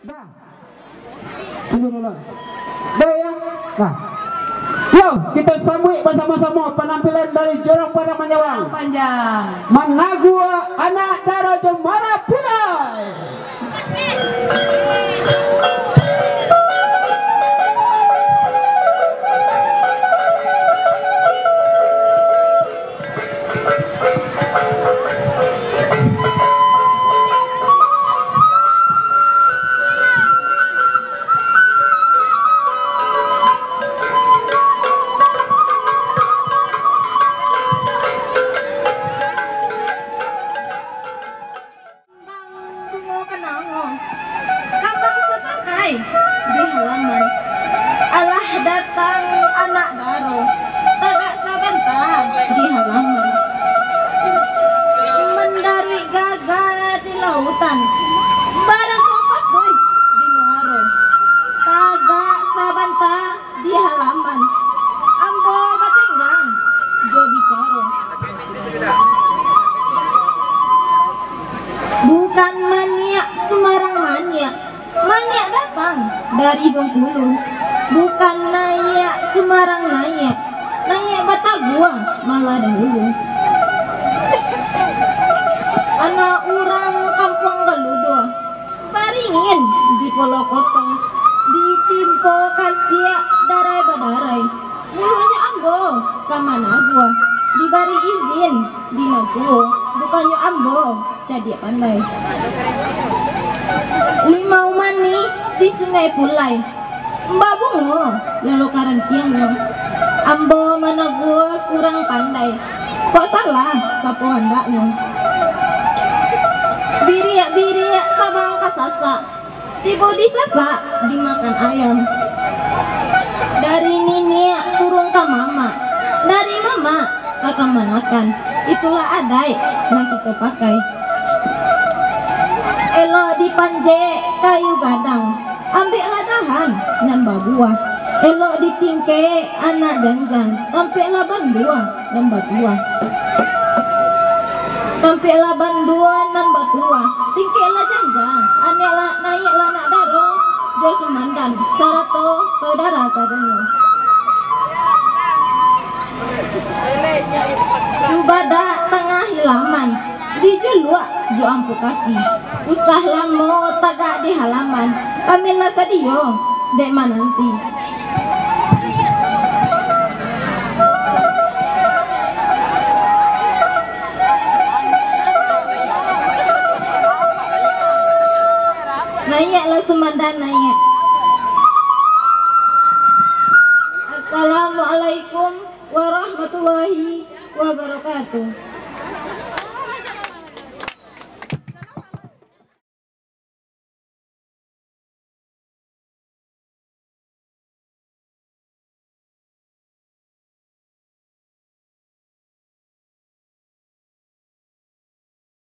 Dah. Tunggu dulu. Dah ya. Nah. Yo, kita sambut bersama-sama penampilan dari Jorong Padang Manjawang. Panjang. Managua anak Dara Jomara Pulai. Di halaman alah datang anak daro tagak sabantah di halaman mendarui gagak di lautan barang kompak boy di muaro tagak sabantah di halaman ambo batenggang jo bicara bukan maniak sembarang maniak. Maniak datang dari Bengkulu, bukan naik Semarang naik Batagua malah dahulu. Anak orang kampung Galudo, baringin di Polokoto, ditimpo kasia darai badarai. Mulunya ambo kamana gua, dibari izin di Nagulo, bukannya ambo jadi pandai. Limau mani di sungai Pulai Mbak Bungo lalu karang tiangnya ambo mana gua kurang pandai kok salah sapu handaknya biriak tabang kasasa tiba disasak dimakan ayam dari nini turun ke mama dari mama kakak manakan itulah adai yang kita pakai. Elo dipanje kayu gadang, ambillah dahan nan babuah. Elo ditingke anak janjang, tampillah bandua nan batua. Tampillah bandua nan batua, tingkelah janjang, aneklah naiklah anak daro, jo sumandan, sarato saudara saudara. Cubada tengah hilaman, dijeluak jo ampu kaki. Usah lamo tagak di halaman kamilah sadio dek mananti nayaklah sumandan nayak. Assalamualaikum warahmatullahi wabarakatuh.